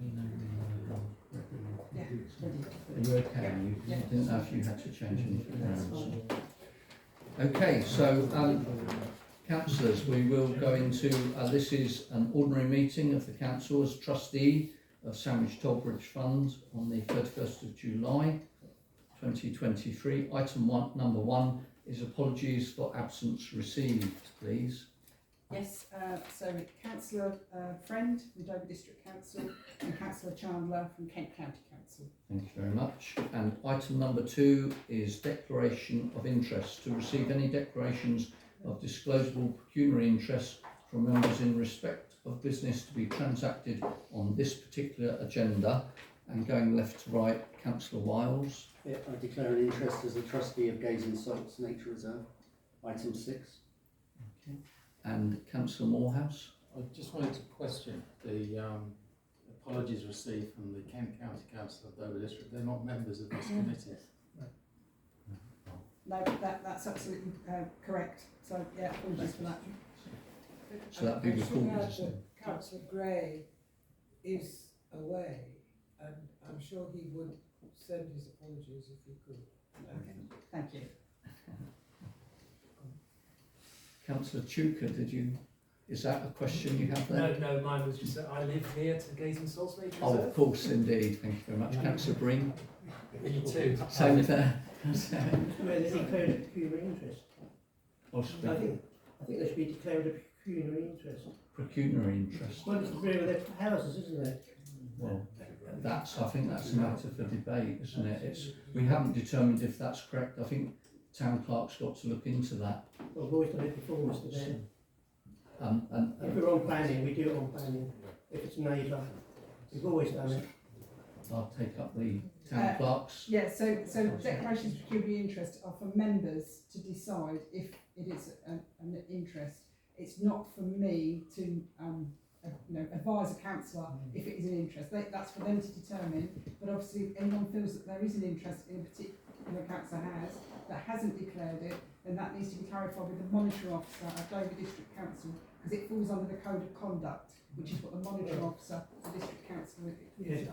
Are you okay? You didn't know if you had to change anything around. Okay, so councillors, we will go into, this is an ordinary meeting of the council as trustee of Sandwich Tollbridge Fund on the 31st of July 2023. Item number one is apologies for absence received, please. Yes, so Councillor Friend from Dover District Council and Councillor Chandler from Kent County Council. Thank you very much. And item number two is declaration of interest. To receive any declarations of disclosable pecuniary interest from members in respect of business to be transacted on this particular agenda. And going left to right, Councillor Wiles. Yeah, I declare an interest as the trustee of Gaze and Salts Nature Reserve. Item 6. Okay. And Councillor Morehouse. I just wanted to question the apologies received from the Kent County Council of Dover District. They're not members of this committee. No, that's absolutely correct. So yeah, apologies for that. So that'd be recorded. Councillor Gray is away, and I'm sure he would send his apologies if he could. Okay, thank you. Councillor Chuka, is that a question you have there? No, mine was just that I live near to Gaze and Salts Nature Oh, Reserve. of course, indeed. Thank you very much. Councillor Breen. Me too. Same there. Where they declared a pecuniary interest. Possibly. I think they should be declared a pecuniary interest. Pecuniary interest. Well, it's to do with their houses, isn't it? Well, I think that's a matter for debate, isn't it? We haven't determined if that's correct. I think town clerk's got to look into that. Well, we've always done it before, Mr. Bear. If we're on planning, we do it on planning. If it's neighbour, we've always done it. I'll take up the town clerk's. Yeah, so declarations of pecuniary interest are for members to decide if it is an interest. It's not for me to advise a councillor if it is an interest. That's for them to determine. But obviously, if anyone feels that there is an interest in a particular councillor that hasn't declared it, then that needs to be clarified with the monitoring officer at Dover District Council, because it falls under the Code of Conduct, which is what the monitoring officer of the District Council is. Yes,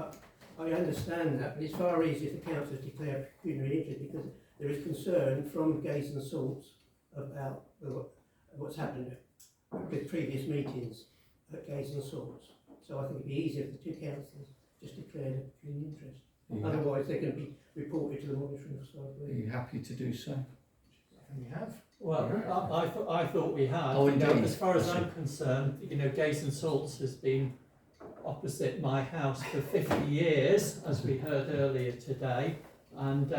I understand that, but it's far easier if the council has declared pecuniary interest, because there is concern from Gaze and Salts about what's happened with previous meetings at Gaze and Salts. So I think it'd be easier if the two councillors just declared a pecuniary interest. Otherwise, they're going to be reported to the monitoring officer. Are you happy to do so? We have. Well, I thought we had. Oh, indeed. As far as I'm concerned, Gaze and Salts has been opposite my house for 50 years, as we heard earlier today, and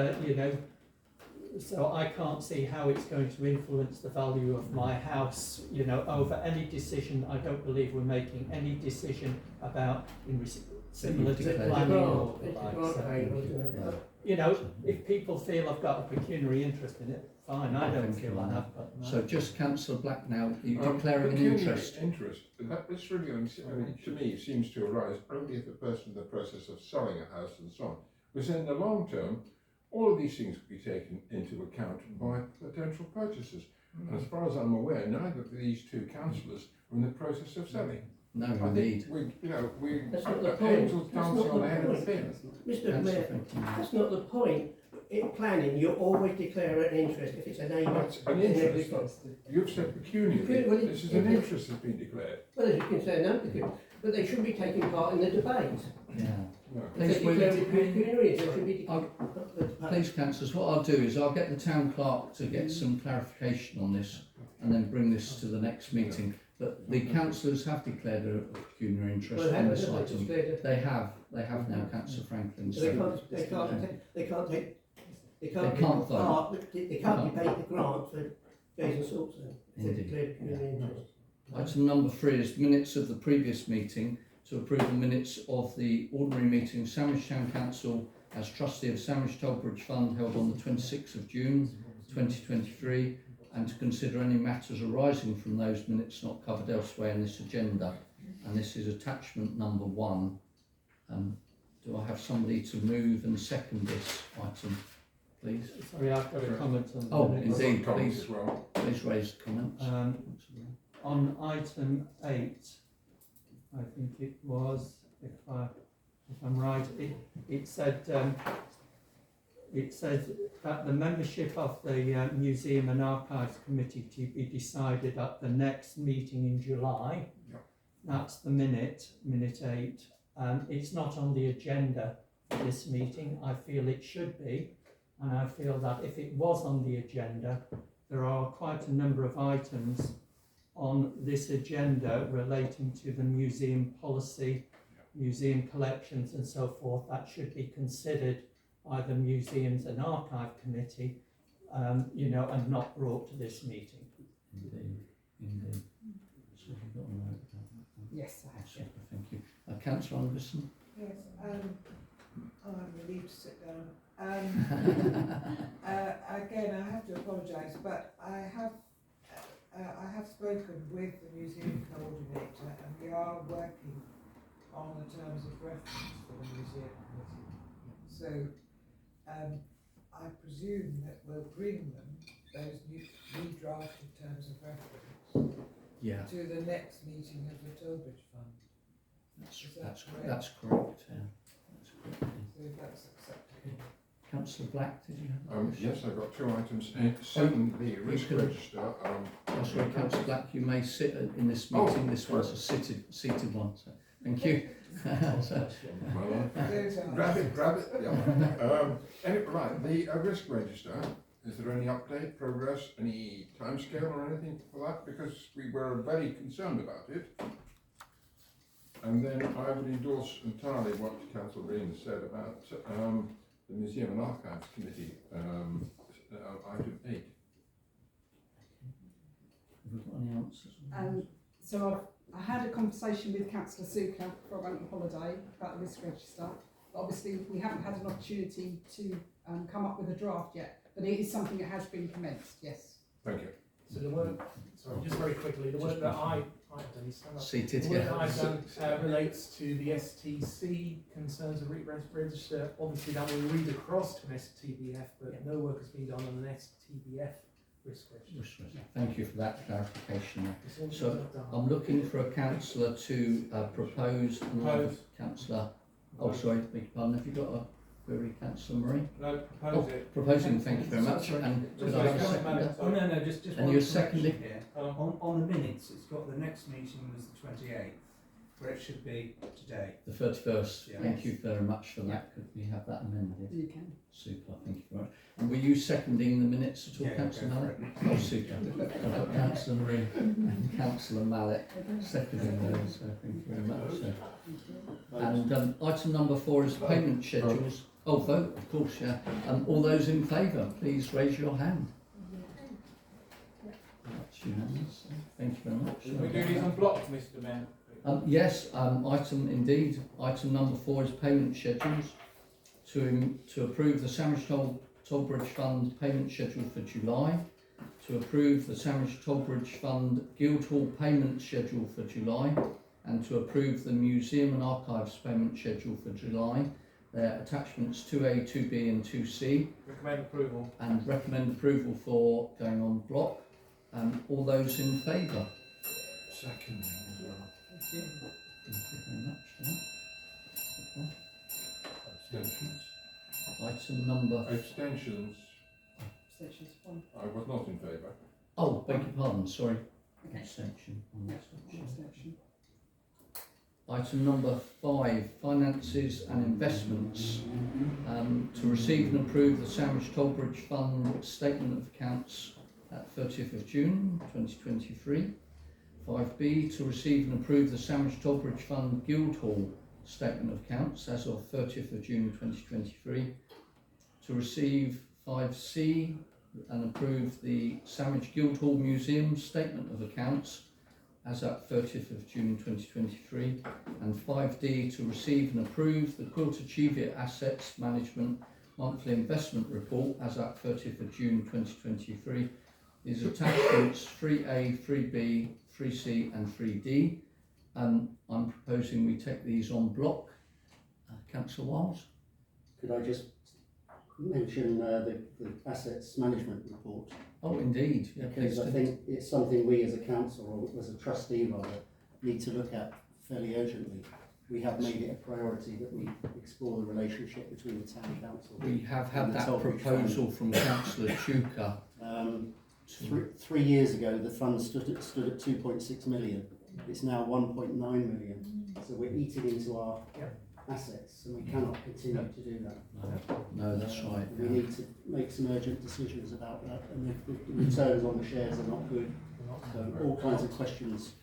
so I can't see how it's going to influence the value of my house, over any decision. I don't believe we're making any decision about similar to planning or like. If people feel I've got a pecuniary interest in it, fine. I don't feel I have. But no. So just Councillor Black now. Are you declaring an interest? This really, to me, seems to arise only if the person in the process of selling a house and so on. Because in the long term, all of these things could be taken into account by potential purchasers. And as far as I'm aware, neither of these two councillors are in the process of selling. No, I indeed. think That's not the point. angels dancing on the head of the pin. Mr. Mayor, that's not the point. In planning, you always declare an interest if it's a neighbour. That's an interest. You've said pecuniary. Well, This is an interest that's been declared. Well, as you can say, no, but they should be taking part in the debate. Yeah. No. If they declare pecuniary, they should be Please, councillors, what I'll do is I'll get the town clerk to get some clarification on this and then bring this to the next meeting. But the councillors have declared a pecuniary interest on this item. They have now, Councillor Franklin. So they can't debate the grant for Gaze and Salts then, if they declare pecuniary interest. Item number 3 is minutes of the previous meeting, to approve the minutes of the ordinary meeting of Sandwich Town Council as trustee of Sandwich Tollbridge Fund held on the 26th of June 2023, and to consider any matters arising from those minutes not covered elsewhere in this agenda. And this is attachment number 1. Do I have somebody to move and second this item, please? Sorry, I've got a comment on the Oh, minutes. indeed, Comments please. as well. Please raise comments. On item 8, I think it was, if I I'm right, it said that the membership of the Museum and Archives Committee to be decided at the next meeting in July. Yep. That's the minute 8. It's not on the agenda for this meeting. I feel it should be, and I feel that if it was on the agenda, there are quite a number of items on this agenda relating to the museum policy, museum collections and so forth that should be considered by the Museums and Archive Committee, and not brought to this meeting. Indeed. So have you got a note about that? Yes, I have. Super, thank you. Councillor Anderson? Yes, I'm relieved to sit down. Again, I have to apologise, but I have spoken with the museum coordinator, and we are working on the terms of reference for the museum committee. So I presume that we'll bring them those new drafted terms of reference Yeah, to the next meeting of the Tilbridge Fund. that's correct. That's correct. So if that's acceptable. Councillor Black, did you have a question? Yes, I've got 2 items. Seven, the risk could- register. Oh, sorry, Councillor Black, you may sit in this meeting. This one's a seated one. So thank you. So, Well, Those are- grab it. Yeah. Right, the risk register. Is there any update, progress, any timescale or anything for that? Because we were very concerned about it. And then I would endorse entirely what Councillor Green said about the Museum and Archives Committee, item 8. have we got any answers? So I had a conversation with Councillor Suka before I went on holiday about the risk register. But obviously, we haven't had an opportunity to come up with a draft yet, but it is something that has been commenced, yes. Thank you. So the work, sorry, just very quickly, the work that I've stand up. Seated, The work yeah. that I've done relates to the STC concerns of register. Obviously, that will read across to an STBF, but no work has been done on an STBF risk register. Thank you for that clarification. It's all So, done. I'm looking for a councillor to propose. Propose. Councillor. Oh, sorry, beg your pardon. Have you got a query, Councillor Marie? No, propose it. Proposing. Thank you very much. Sorry. And could Just I a have a second, seconder? just Oh, no, just And one you're correction seconding? here. Um, On the minutes, it's got the next meeting was the 28th, where it should be today. The 31st. Yeah. Thank you very much for that. Could we have that amended? You can. Super. Thank you very much. And were you seconding the minutes at all, Yeah, Councillor go for Mallet? Oh, super. I've got Councillor Marie and Councillor Mallet seconding those. So thank you very much. So. And item number 4 is payment schedules. Oh, vote, of course, yeah. All those in favour, please raise your hand. That's unanimous. Thank you very much. Can we do these on block, Mr Mayor? Yes, item number 4 is payment schedules. To approve the Sandwich Tollbridge Fund payment schedule for July. To approve the Sandwich Tollbridge Fund Guildhall payment schedule for July. And to approve the Museum and Archives payment schedule for July. They're attachments 2A, 2B and 2C. Recommend approval. And recommend approval for going on block. All those in favour? Second as well. Thank you. Thank you very much for that. Abstentions. Item number. Abstentions. Abstentions, 1. I was not in favour. Oh, beg your pardon, sorry. Okay. Abstention. Yeah, abstention. Item number 5, finances and investments. To receive and approve the Sandwich Tollbridge Fund statement of accounts at 30th of June 2023. 5B, to receive and approve the Sandwich Tollbridge Fund Guildhall statement of accounts as of 30th of June 2023. To receive 5C and approve the Sandwich Guildhall Museum statement of accounts as at 30th of June 2023, and 5D to receive and approve the Quilter Cheviot Assets Management Monthly Investment Report as at 30th of June 2023. These attachments 3A, 3B, 3C and 3D. I'm proposing we take these on block. Councillor Wiles? Could I just mention the assets management report? Oh, indeed. Yeah, Because please I do. think it's something we as a council, or as a trustee rather, need to look at fairly urgently. we have made it a priority that we explore the relationship between the town council. We have had and the that Tolbridge proposal from Councillor Chuka. Three years ago, the fund stood at 2.6 million. It's now 1.9 million. So we're eating into our assets, and we cannot continue to do that. No, that's right. We need to make some urgent decisions about that, and the returns on the shares are not good. So all kinds of questions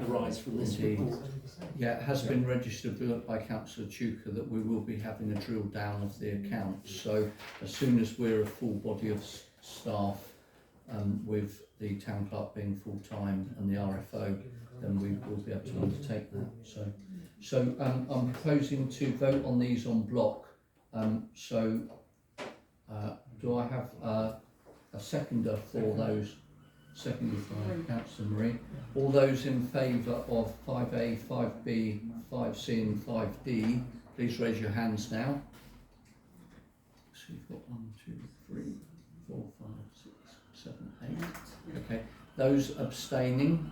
arise from this Indeed. report. Yeah, it has been registered by Councillor Chuka that we will be having a drill down of the accounts. So as soon as we're a full body of staff, with the town clerk being full time and the RFO, then we will be able to undertake that. So I'm proposing to vote on these en bloc. Do I have a seconder for those? Seconded by Councillor Marie. All those in favour of 5A, 5B, 5C and 5D, please raise your hands now. So you've got 1, 2, 3, 4, 5, 6, 7, 8. Okay. Those abstaining?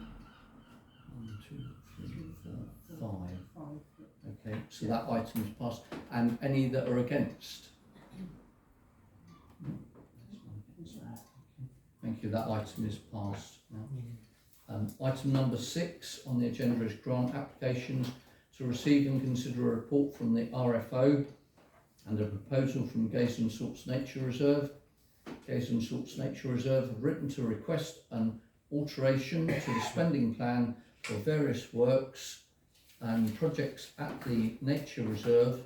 1, 2, 3, 4, 5. Okay, so that item is passed. And any that are against? Thank you, that item is passed now. Item number 6 on the agenda is grant applications to receive and consider a report from the RFO and a proposal from Gaze and Salts Nature Reserve. Gaze and Salts Nature Reserve have written to request an alteration to the spending plan for various works and projects at the Nature Reserve.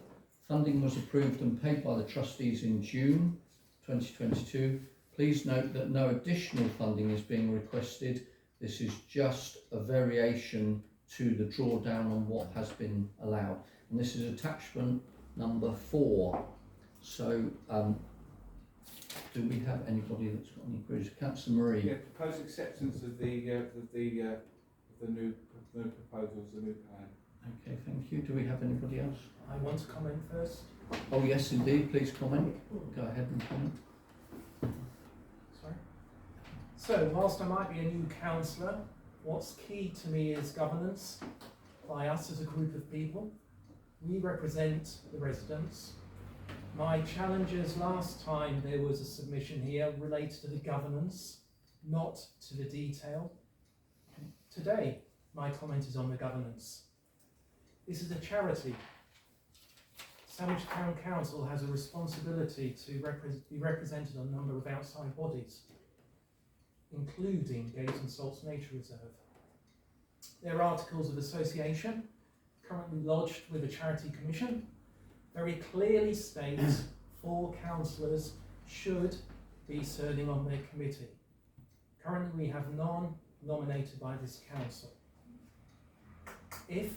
Funding was approved and paid by the trustees in June 2022. Please note that no additional funding is being requested. This is just a variation to the drawdown on what has been allowed. And this is attachment number 4. So, do we have anybody that's got any queries? Councillor Marie. Yeah, proposed acceptance of the new proposals, the new plan. Okay, thank you. Do we have anybody else? I want to comment first. Oh yes, indeed. Please comment. Go ahead and comment. Sorry. So, whilst I might be a new councillor, what's key to me is governance by us as a group of people. We represent the residents. My challenges last time there was a submission here related to the governance, not to the detail. Today, my comment is on the governance. This is a charity. Sandwich Town Council has a responsibility to be represented on a number of outside bodies, including Gaze and Salts Nature Reserve. Their articles of association, currently lodged with the Charity Commission, very clearly states 4 councillors should be serving on their committee. Currently we have none nominated by this council. If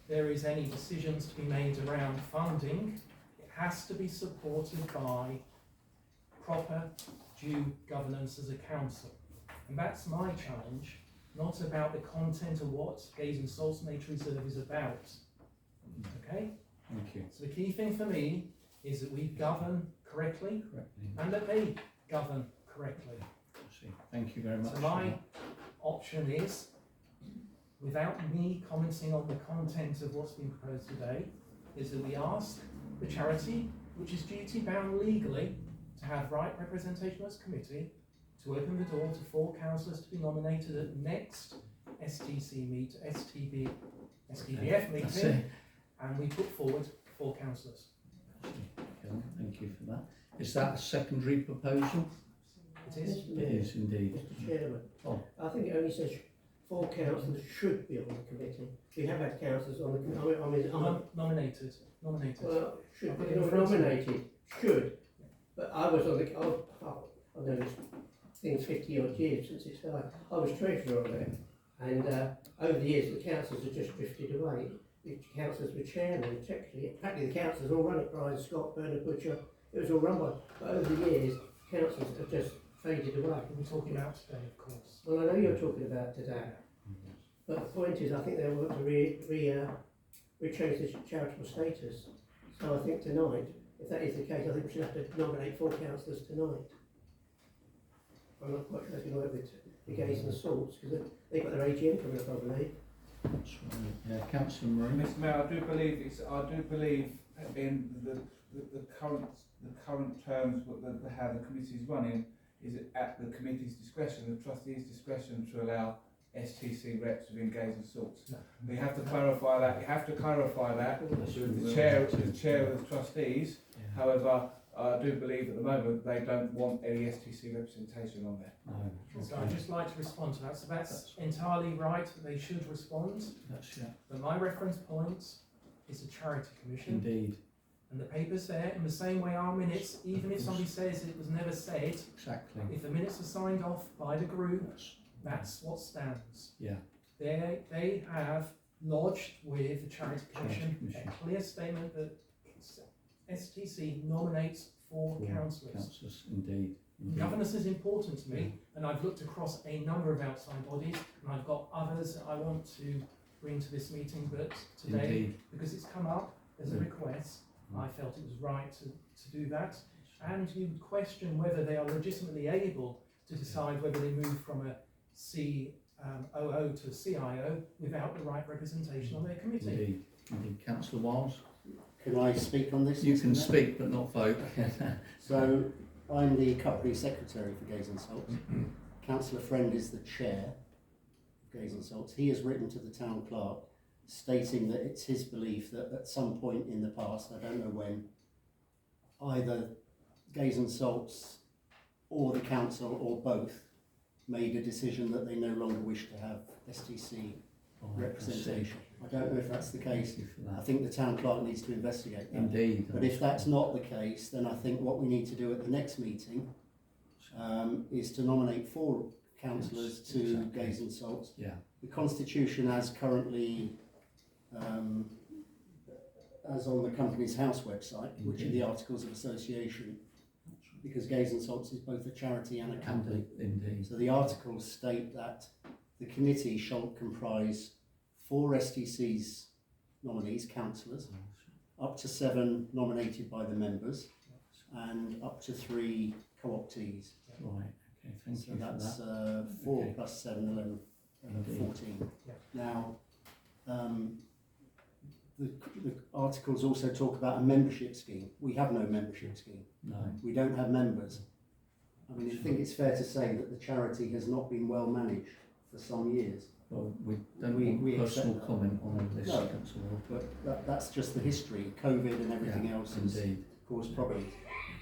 there is any decisions to be made around funding, it has to be supported by proper due governance as a council. And that's my challenge, not about the content of what Gaze and Salts Nature Reserve is about. Okay? Thank you. So the key thing for me is that we govern correctly and that they govern correctly. Thank you very much. So my option is, without me commenting on the content of what's been proposed today, is that we ask the charity, which is duty bound legally to have right representation as committee, to open the door to 4 councillors to be nominated at next STBF meeting, and we put forward 4 councillors. Thank you for that. Is that a secondary proposal? It is. It is indeed. Mr. Chairman, Oh. I think it only says 4 councillors should be on the committee. We have had councillors on the committee. Nominated. Well, should be nominated. Should. But I was on the. I've known this thing's 50 odd years since it started. I was treasurer on there, and over the years the councillors have just drifted away. The councillors were chairman, technically. Practically the councillors all run it. Brian Scott, Bernard Butcher. It was all run by. But over the years, councillors have just faded away. We're talking about today, of course. Well, I know you're talking about today, but the point is, I think they want to rechange the charitable status. So I think tonight, if that is the case, I think we should have to nominate 4 councillors tonight. I'm not quite sure how to work with the Gaze and Salts, because they've got their AGM coming up, I believe. That's right. Yeah, Councillor Murray. Mr. Mayor, I do believe in the current terms how the committee is running is at the committee's discretion, the trustees' discretion to allow STC reps within Gays and Salts. You have to clarify that. You have to clarify that with the chair of the trustees. Yeah. However, I do believe at the moment they don't want any STC representation on there. No. So I'd just like to respond to that. So that's entirely right, that they should respond. That's, yeah. But my reference point is a charity commission. Indeed. And the paper's there in the same way our minutes, even if somebody says it was never said, Exactly. if the minutes are signed off by the group, that's what stands. Yeah. They have lodged with the Charity Commission Commission. a clear statement that STC nominates for councillors. Councillors, indeed. Indeed. Governance is important to me, and I've looked across a number of outside bodies, and I've got others that I want to bring to this meeting, but today, Indeed. because it's come up as a request, I felt it was right to do that. And you question whether they are legitimately able to decide whether they move from a COO to a CIO without the right representation on their committee. Indeed. Indeed. Councillor Wiles? Can I speak on this? You can speak but not vote. So, I'm the company secretary for Gays and Salts. Councillor Friend is the chair of Gays and Salts. He has written to the town clerk stating that it's his belief that at some point in the past, I don't know when, either Gays and Salts or the council or both made a decision that they no longer wish to have STC representation. I don't know if that's the case. I think the town clerk needs to investigate that. Indeed. But if that's not the case, then I think what we need to do at the next meeting is to nominate 4 councillors to Exactly. Gays and Salts. Yeah. The constitution as currently as on the company's house website, which are the Articles of Association, because Gays and Salts is both a charity and a company. Indeed. So the articles state that the committee shall comprise 4 STC's nominees, councillors, up to 7 nominated by the members, and up to 3 co-optees. Right. Okay. Thank So you that's for that. 4 Okay. plus 7, 11, Indeed. 14. Yeah. Now, the articles also talk about a membership scheme. We have no membership scheme. No. We don't have members. I mean, I think it's fair to say that the charity has not been well managed for some years. Well, we don't We want personal accept that. comment on this, No. Councillor Ward. But that's just the history. COVID and everything Yeah, else has Indeed. caused problems.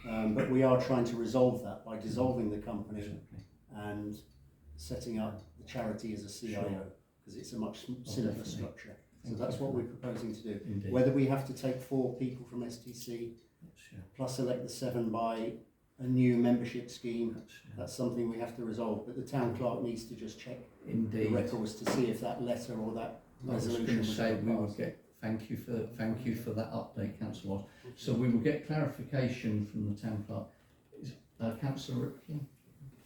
But we are trying to resolve that by dissolving the company Exactly. and setting up the charity as a CIO, because it's a much simpler definitely. structure. So Thank that's you what for we're proposing to do. Indeed. Whether we have to take 4 people from STC Yeah. plus elect the 7 by a new membership scheme, Yeah. that's something we have to resolve. But the town clerk needs to just check the Indeed. records to see if that letter or that I was resolution going to was say we will passed. get. Thank you for that update, Councillor Ward. So we will get clarification from the town clerk. Councillor Ripley.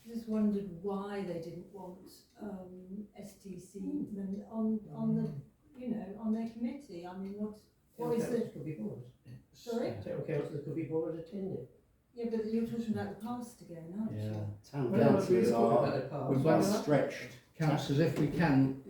Just wondered why they didn't want STC men on the on their committee. I mean, what is the Could be bored. sorry? Town councillors could be bored attending. Yeah, but you're talking about the past again, aren't Yeah. you? Town Well, no, we councillors talked are about the past. We've are got- stretched. Councillors, if we can,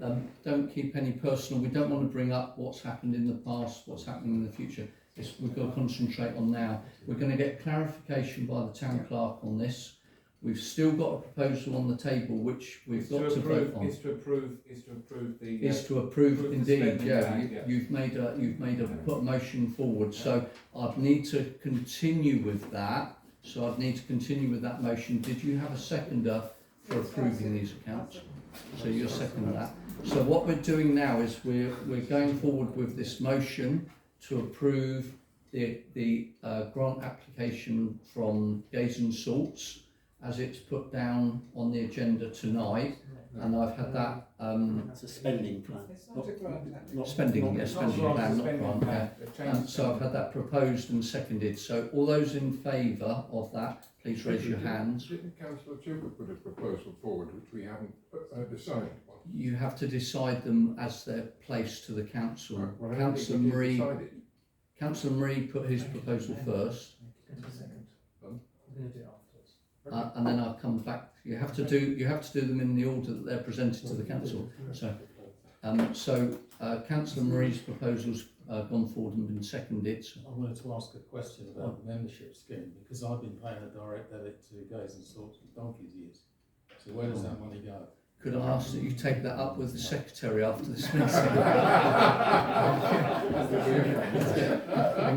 don't keep any personal. We don't want to bring up what's happened in the past, what's happening in the future. We've got to concentrate on now. We're going to get clarification by the town clerk on this. We've still got a proposal on the table which we've got to vote on. Is to approve the. Is to approve, approve the indeed, spending yeah. plan, yeah. You've made a put a motion forward. So I'd need to continue with that. So I'd need to continue with that motion. Did you have a seconder for approving these accounts? So you're seconding that. So what we're doing now is we're going forward with this motion to approve the grant application from Gays and Salts as it's put down on the agenda tonight, and I've had that It's a spending plan. It's not a grant. Not spending plan, not Spending grant. plan. Yeah. They've changed So I've had that proposed and seconded. So all those in favour of that, please raise your hands. Didn't Councillor Chilbert put a proposal forward which we haven't decided on? You have to decide them as they're placed to the council. Well, I don't think Councillor we did Marie, decide it. Councillor Marie put his proposal first, Go to a second. Done. We're going to do it afterwards. and then I'll come back. You have to do them in the order that they're presented to the council. So Councillor Marie's proposal's gone forward and been seconded. So I wanted to ask a question about the membership scheme, because I've been paying a direct debit to Gays and Sorts for donkey's years. So where does that money go? could I ask that you take that up with the secretary after this meeting? Thank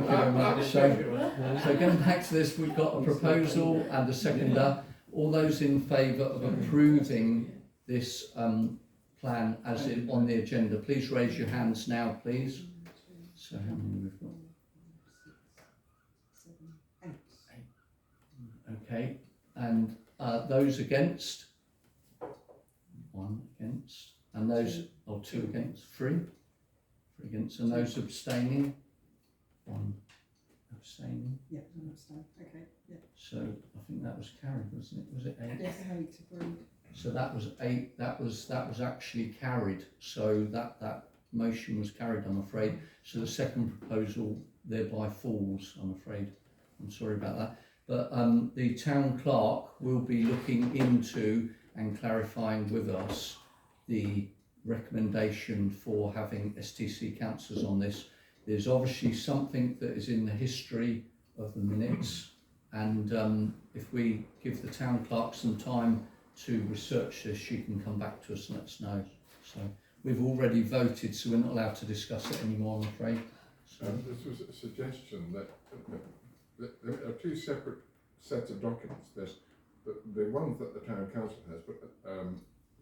you very much. So going back to this, we've got a proposal and a seconder. All those in favour of approving this plan as it on the agenda, please raise your hands now, please. So how many we've got? 8. Okay, and those against? 1 against. And those, or 2 against? 3? 3 against. And those abstaining? 1 abstaining. Yeah, I understand. Okay, yeah. So I think that was carried, wasn't it? Was it 8? Yes, 8 agreed. So that was 8. That was actually carried. So that motion was carried, I'm afraid. So the second proposal thereby falls, I'm afraid. I'm sorry about that. But the town clerk will be looking into and clarifying with us the recommendation for having STC councillors on this. There's obviously something that is in the history of the minutes, and if we give the town clerk some time to research this, she can come back to us and let us know. So we've already voted, so we're not allowed to discuss it anymore, I'm afraid. So This was a suggestion that there are 2 separate sets of documents. There's the ones that the town council has, but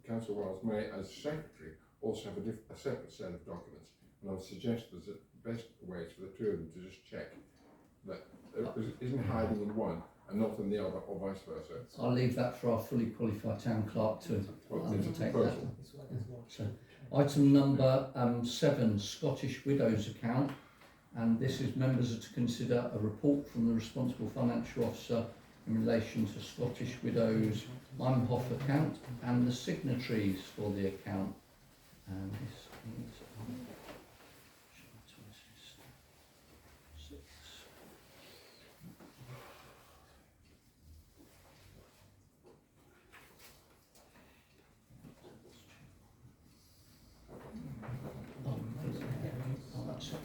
Councillor Wells may, as secretary, also have a separate set of documents. And I would suggest that the best way is for the 2 of them to just check that there isn't hiding in one and not in the other, or vice versa. I'll leave that for our fully qualified town clerk to undertake that. So, item number 7, Scottish Widows account, and this is members are to consider a report from the responsible financial officer in relation to Scottish Widows Imhoff account and the signatories for the account. And this is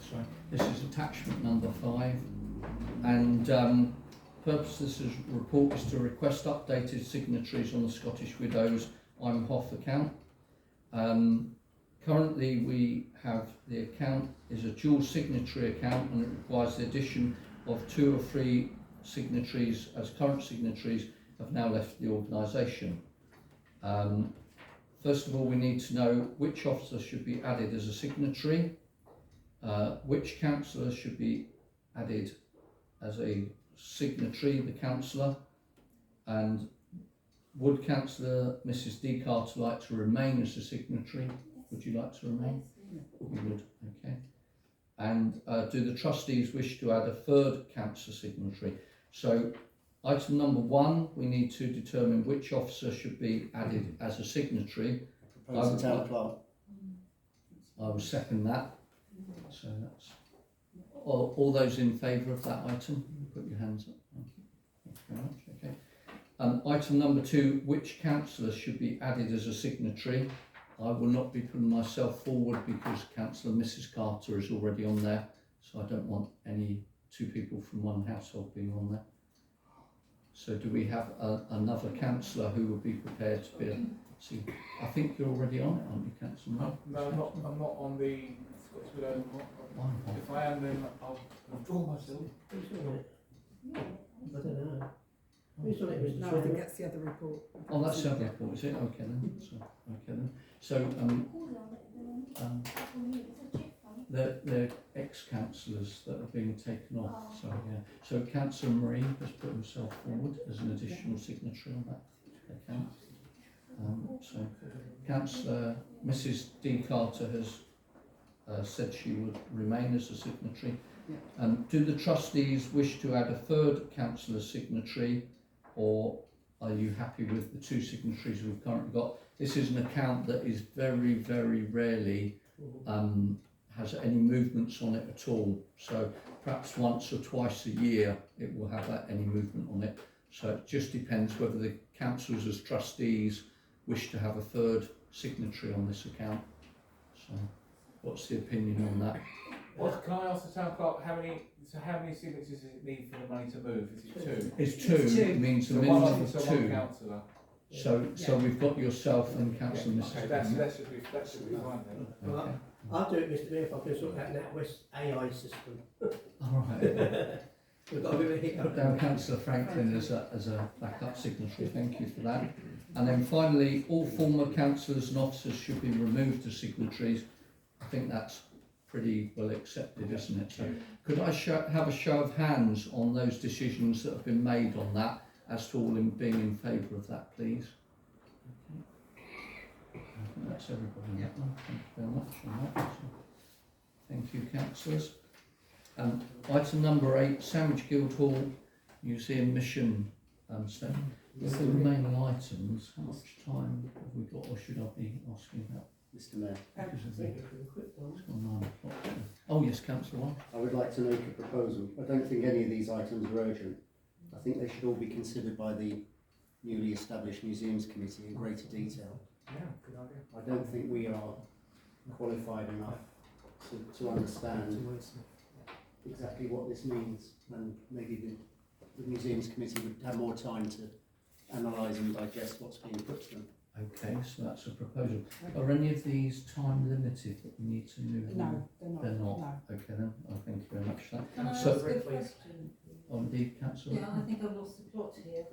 sorry. This is attachment number 5, and purpose of this report is to request updated signatories on the Scottish Widows Imhoff account. Currently we have the account is a dual signatory account, and it requires the addition of 2 or 3 signatories, as current signatories have now left the organisation. First of all, we need to know which officer should be added as a signatory, which councillor should be added as a signatory, the councillor, and would Councillor Mrs D. Carter like to remain as a signatory? Would you like to remain? You would, okay. And do the trustees wish to add a 3rd councillor signatory? So item number 1, we need to determine which officer should be added as a signatory. Propose the town clerk. I will second that. So that's all those in favour of that item, put your hands up. Thank you. Thank you very much. Okay. Item number 2, which councillor should be added as a signatory? I will not be putting myself forward because Councillor Mrs. Carter is already on there, so I don't want any 2 people from one household being on there. So do we have another councillor who would be prepared to be? See, I think you're already on it, aren't you, Councillor? No, I'm not on the Scottish Widows. If I am, then I'll withdraw myself. Who's on it? I don't know. Who's on it, Mr. No, I think that's the other report. Oh, that's the other report, is it? Okay then. So, okay then. So they're ex-councillors that are being taken off. So yeah. So Councillor Marie has put himself forward as an additional signatory on that account. So Councillor Mrs. D. Carter has said she would remain as a signatory. Do the trustees wish to add a 3rd councillor signatory, or are you happy with the 2 signatories we've currently got? This is an account that is very, very rarely has any movements on it at all. So perhaps once or twice a year it will have any movement on it. So it just depends whether the councillors as trustees wish to have a 3rd signatory on this account. So, what's the opinion on that? What, can I ask the town clerk how many signatures does it need for the money to move? Is it two? It's two, It's two. it means a So one minimum officer, of one two. councillor. So we've got yourself and councillor Okay, Mrs. that Green. should be fine then. Well, Okay. I'll do it, Mr Mayor, if I can sort out that West AI system. All right. We've got a bit of a Put hiccup. down councillor Franklin as a backup signatory, thank you for that. And then finally, all former councillors and officers should be removed as signatories. I think that's pretty well accepted, isn't it? So could I have a show of hands on those decisions that have been made on that, as to all in being in favour of that, please? Okay. I think that's everybody on that one. Thank you very much on that. So, thank you, councillors. Item number 8, Sandwich Guildhall Museum Mission statement. With the remaining items, how much time have we got, or should I be asking about? Mr Mayor, Because of the- Thank you for the quick one. it's gone 9 o'clock. So. Oh yes, councillor White. I would like to make a proposal. I don't think any of these items are urgent. I think they should all be considered by the newly established Museums Committee in greater detail. Yeah, good idea. I don't think we are qualified enough to understand exactly what this means, and maybe the Museums Committee would have more time to analyse and digest what's being put to them. Okay, so that's a proposal. Are any of these time limited that we need to move on? No, they're not. They're not. No. Okay then, thank you very much for that. Can I So- ask a question? Oh, indeed, councillor? Yeah, I think I've lost the plot here.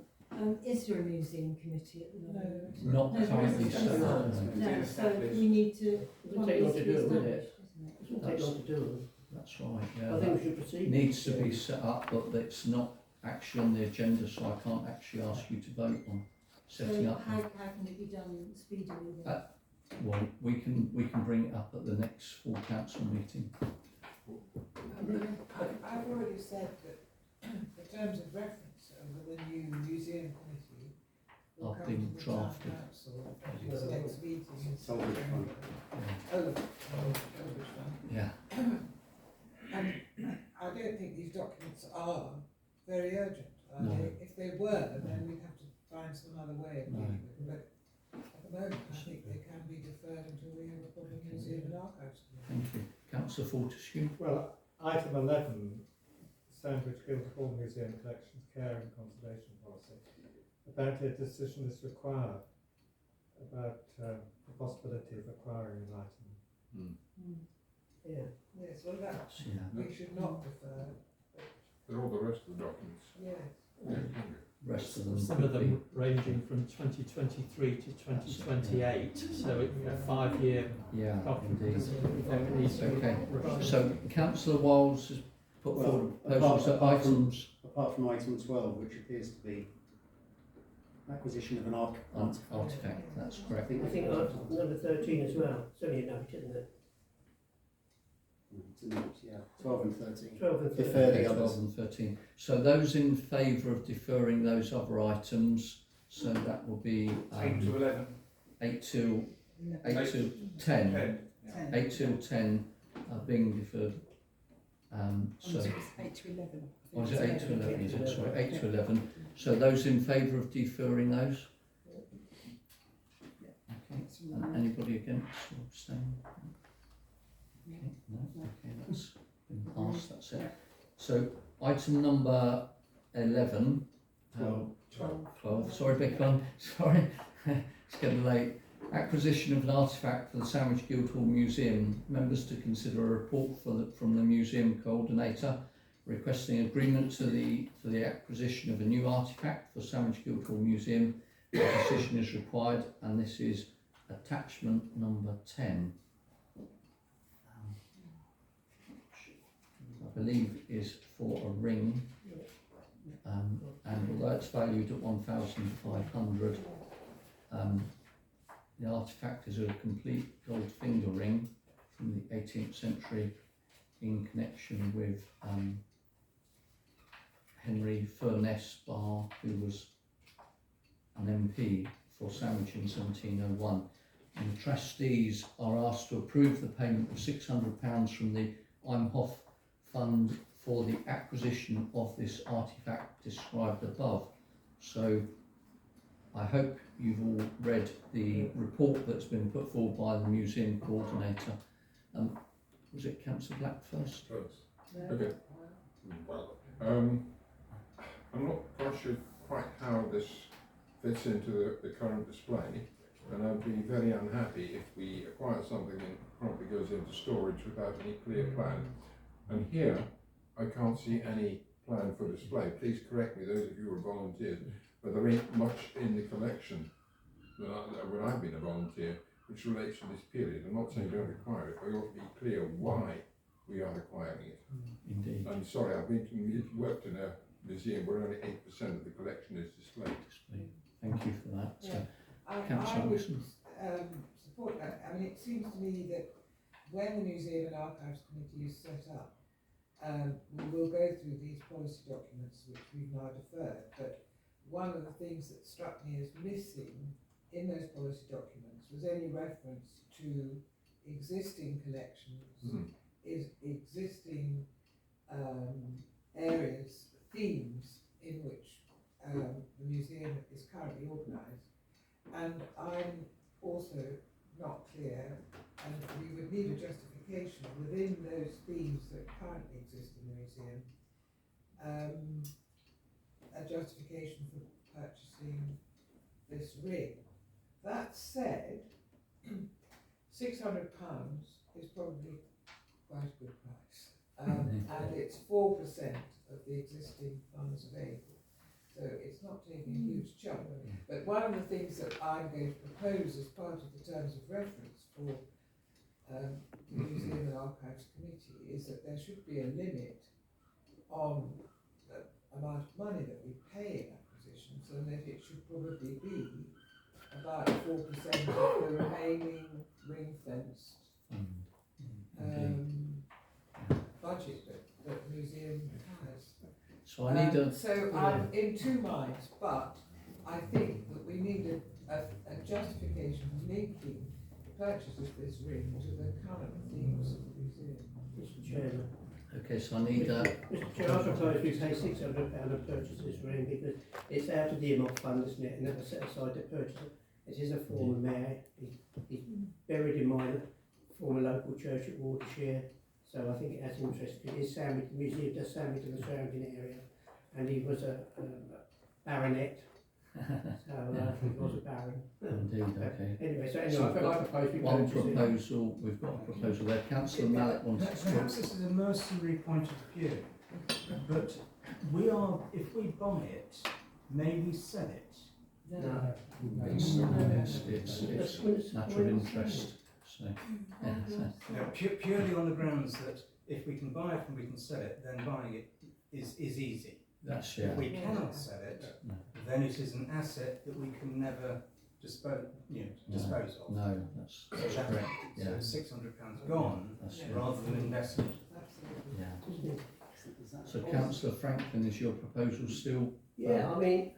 Is there a museum committee at the moment? Not No, there currently isn't. set up. No, so we need to, It one take long needs to to be do, wouldn't established, it? isn't it? It won't take long to do. That's right, I yeah. think we should proceed. Needs to be set up, but it's not actually on the agenda, so I can't actually ask you to vote on setting So up. how can it be done speedily then? Well, we can bring it up at the next full council meeting. I've already said that the terms of reference under the new museum committee will Are come being to the town drafted. council at its next meeting in Solid September. fund. Yeah. And I don't think these documents are very urgent. No. If they were, then we'd have to find some other way of No. dealing with them. But at the moment, I think they can be deferred until we have a public museum and archives committee. Thank you. Councillor Fortescue? Well, item 11, Sandwich Guildhall Museum Collections Care and Conservation Policy. Apparently a decision is required about the possibility of acquiring an item. Yeah. Yes, well, that, Yeah. we should not defer, They're all the rest of the documents. yes. Rest of them. Some of could be- them ranging from 2023 to 2028, so it's a 5-year Yeah, document. indeed. It needs to be Okay, revised. so councillor Wiles has put Well, forward proposals that apart from- items Apart from item 12, which appears to be acquisition of an artefact, that's I correct. think, I think number 13 as well. It's only a note, isn't it? It's a note, yeah, 12 and 13. 12 and 13. Defer the Okay, others. 12 and 13. So those in favour of deferring those other items, so that will be 8 to 11. 8 till No. 8 till 10. 10. Yeah. 10. 8 till 10 are being deferred. So, It's 8 to 11. or is it 8 to 11? Is it? Sorry, 8 to 11. So those in favour of deferring those? Okay. And anybody against or abstaining? Okay, no, okay, that's been passed, that's it. So item number 11, 12, sorry, beg pardon, sorry, it's getting late. Acquisition of an artefact for the Sandwich Guildhall Museum. Members to consider a report from the museum coordinator requesting agreement for the acquisition of a new artefact for Sandwich Guildhall Museum. A decision is required, and this is attachment number 10. I believe is for a ring, and although it's valued at 1,500, the artefact is a complete gold finger ring from the 18th century in connection with Henry Furness Barr, who was an MP for Sandwich in 1701. And the trustees are asked to approve the payment of £600 from the Imhoff Fund for the acquisition of this artefact described above. So I hope you've all read the report that's been put forward by the museum coordinator. Was it Councillor Black first? Okay. Well, I'm not quite sure quite how this fits into the current display, and I'd be very unhappy if we acquire something and promptly goes into storage without any clear plan. And here, I can't see any plan for display. Please correct me, those of you who are volunteers, but there ain't much in the collection when I've been a volunteer which relates to this period. I'm not saying don't require it, but we ought to be clear why we are acquiring it. Indeed. I'm sorry, I've worked in a museum where only 8% of the collection is displayed. Thank you for that. So, I Councillor would Wilson. support that. I mean, it seems to me that when the Museum and Archives Committee is set up, we will go through these policy documents which we've now deferred, but one of the things that struck me as missing in those policy documents was any reference to existing collections, is existing areas, themes in which the museum is currently organised. And I'm also not clear, and we would need a justification within those themes that currently exist in the museum, a justification for purchasing this ring. That said, £600 is probably quite a good price, and it's 4% of the existing funds available. So it's not taking a huge chunk. But one of the things that I'm going to propose as part of the terms of reference for the Museum and Archives Committee is that there should be a limit on the amount of money that we pay in acquisitions, and that it should probably be about 4% of the remaining ring-fenced budget that the museum has. So I need a... So I'm in two minds, but I think that we need a justification linking the purchase of this ring to the current themes of the museum. Mr. Chairman. Okay, so I need a... Mr. Chair, I propose we pay £600 and purchase this ring because it's out of the earmark fund, isn't it, and that was set aside to purchase it. It is a former mayor. He's buried in my former local church at Watershire, so I think it has interest. It is Sandwich, the museum does Sandwich and the surrounding area, and he was a baronet, so he was a baron. Indeed, okay. Anyway, so So anyway, I propose we one purchase it. proposal, we've got a proposal there. Councillor Mallet wants to talk. Perhaps this is a mercenary point of view, but we are, if we buy it, may we sell it? No. It's natural interest. So, Purely on the grounds that if we can buy it and we can sell it, then buying it is easy. That's If we cannot sell it, then it is an asset that we can never dispose of. No, that's correct. Yeah. So £600 gone rather than investment. Yeah. So Councillor Franklin, is your proposal still? Yeah, I mean,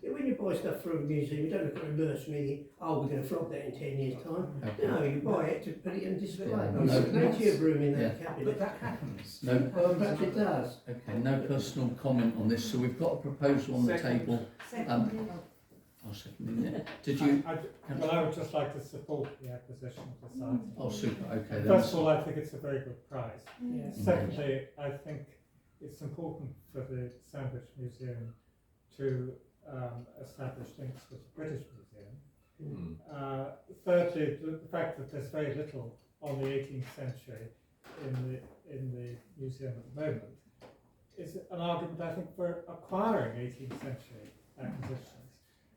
when you buy stuff from a museum, you don't look at a mercenary, oh, we're going to flog that in 10 years' time. Okay. No, you buy it to put it in display. Yeah, There's plenty of room in that But cabinet. that happens. No. Well, perhaps it does. Okay, no personal comment on this. So we've got a proposal on the table. I'll second it. Did you? I would just like to support the acquisition of the site. Oh, super. Okay. Then. First of all, I think it's a very good price. Yeah. Secondly, I think it's important for the Sandwich Museum to establish links with the British Museum. Thirdly, the fact that there's very little on the 18th century in the museum at the moment is an argument, I think, for acquiring 18th century acquisitions.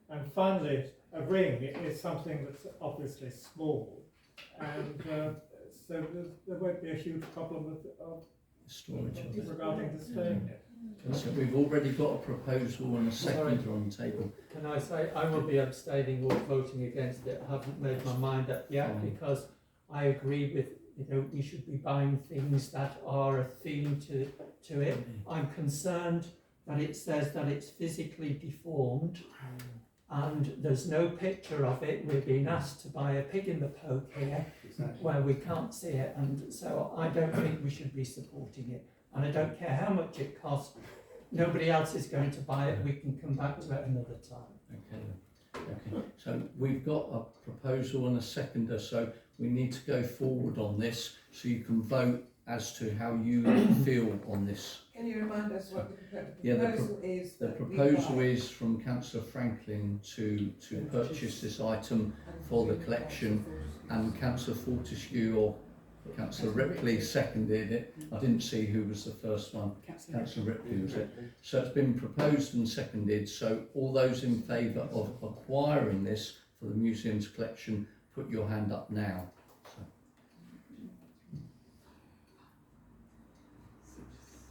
And finally, a ring is something that's obviously small, and so there won't be a huge problem of storage of it regarding displaying it. So we've already got a proposal and a seconder on the table. Can I say I will be abstaining or voting against it? I haven't made my mind up yet because I agree with, we should be buying things that are a theme to it. I'm concerned that it says that it's physically deformed and there's no picture of it. We're being asked to buy a pig in the poke here where we can't see it, and so I don't think we should be supporting it. And I don't care how much it costs, nobody else is going to buy it, we can come back to it another time. Okay. Okay, so we've got a proposal and a seconder, so we need to go forward on this so you can vote as to how you feel on this. Can you remind us what the Yeah, proposal is? The that we proposal buy? is from Councillor Franklin to purchase this item for the collection, and Councillor Fortescue or Councillor Ripley seconded it. I didn't see who was the first one. Councillor Ripley was it. So it's been proposed and seconded, so all those in favour of acquiring this for the museum's collection, put your hand up now.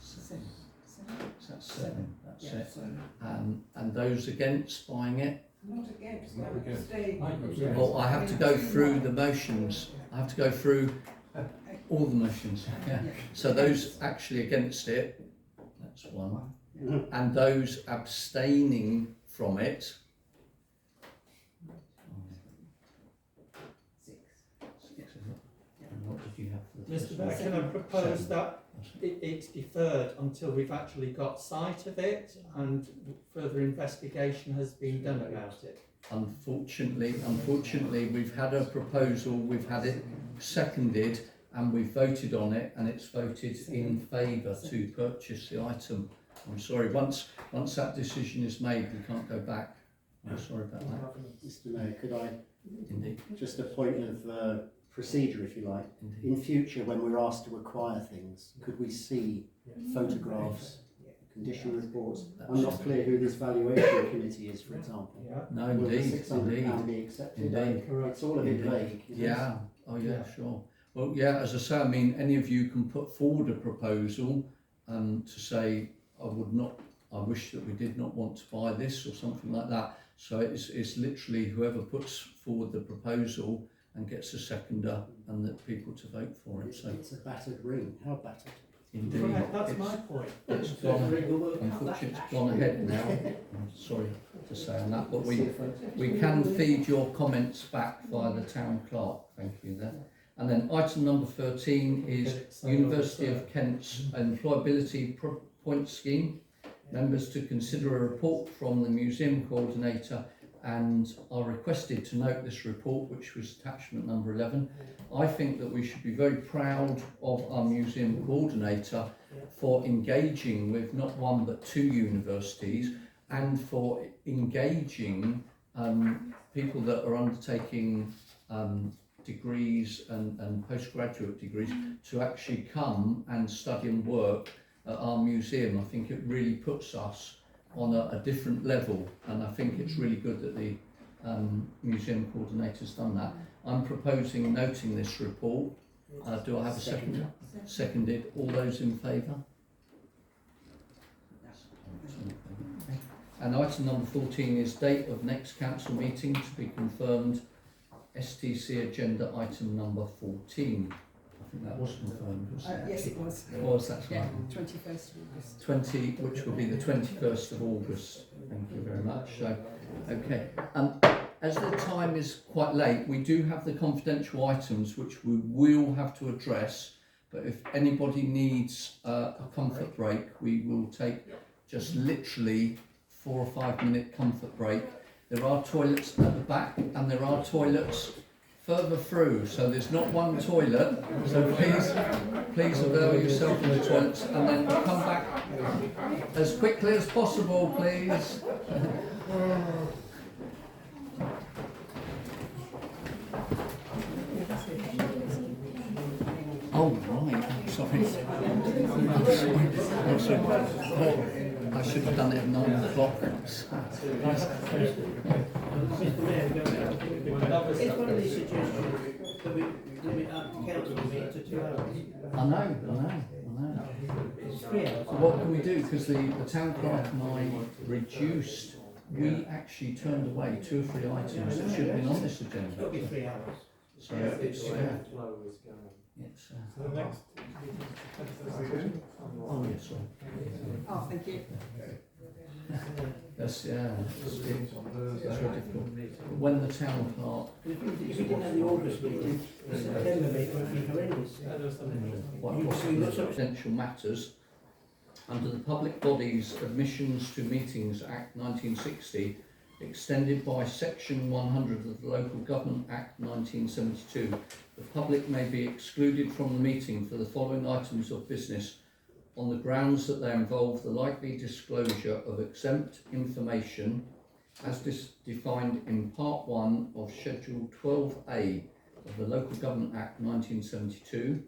So that's seven, that's it. And those against buying it? Not against, Not I'm against. abstaining. Well, I have to go through the motions. I have to go through all the motions. Yeah. So those actually against it, that's one. And those abstaining from it. Six, is it? And what did you have for the Mr. first Mayor, one? can I propose Seven. that it's deferred until we've actually got sight of it and further investigation has been done about it? Unfortunately, we've had a proposal, we've had it seconded, and we've voted on it, and it's voted in favour to purchase the item. I'm sorry, once that decision is made, we can't go back. I'm sorry about that. Mr. Mayor, could I, Indeed. just a point of procedure, if you like, Indeed. in future when we're asked to acquire things, could we see photographs, condition reports? I'm not clear who this valuation committee is, for example. No, Will the indeed, £600 be accepted? Indeed. It's all a bit Indeed. vague. you know. Yeah, oh yeah, sure. Well, yeah, as I say, I mean, any of you can put forward a proposal to say, I wish that we did not want to buy this or something like that. So it's literally whoever puts forward the proposal and gets a seconder and the people to vote for it. So It's a battered ring. How battered? indeed, Right, that's it's, my point. it's gone, unfortunately it's gone ahead now. I'm sorry to say on that, but we can feed your comments back via the town clerk. Thank you there. And then item number 13 is University of Kent's employability point scheme. Members to consider a report from the museum coordinator and are requested to note this report, which was attachment number 11. I think that we should be very proud of our museum coordinator for engaging with not one but two universities and for engaging people that are undertaking degrees and postgraduate degrees to actually come and study and work at our museum. I think it really puts us on a different level, and I think it's really good that the museum coordinator's done that. I'm proposing noting this report. Do I have a second? Seconded. All those in favour? And item number 14 is date of next council meeting to be confirmed. STC agenda item number 14. I think that was confirmed, wasn't it? Yes, it was. It was, that's Yeah, right. 21st of August. 20, which will be the 21st of August. Thank you very much. So, okay. As the time is quite late, we do have the confidential items which we will have to address. But if anybody needs a comfort break, we will take just literally 4 or 5 minute comfort break. There are toilets at the back and there are toilets further through, so there's not one toilet, so please avail yourself of the toilets and then come back as quickly as possible, please. Oh right, I'm sorry. I'm sorry. I should have done it at 9 o'clock. Mr. Mayor, it's one of these suggestions that we limit our council meeting to 2 hours. I know. It's 3 hours. So what can we do? Because the town clerk and I reduced, we actually turned away 2 or 3 items that should have been on this It'll agenda. be 3 hours. So it's So the next oh yes, sorry. Oh, thank you. That's it's very difficult. When the town clerk, If we didn't have the August meeting, the September meeting would be horrendous. what possible confidential matters under the Public Bodies Admissions to Meetings Act 1960, extended by Section 100 of the Local Government Act 1972. The public may be excluded from the meeting for the following items of business on the grounds that they involve the likely disclosure of exempt information as defined in Part 1 of Schedule 12A of the Local Government Act 1972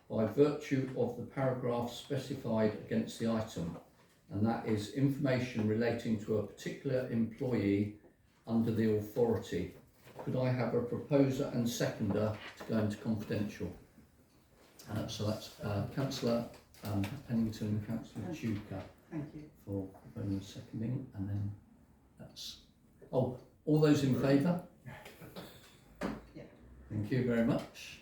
by virtue of the paragraph specified against the item, and that is information relating to a particular employee under the authority. Could I have a proposer and seconder to go into confidential? So that's Councillor Pennington and Councillor Duca Thank you. for proposing and seconding, and then that's... Oh, all those in favour? Yeah. Thank you very much.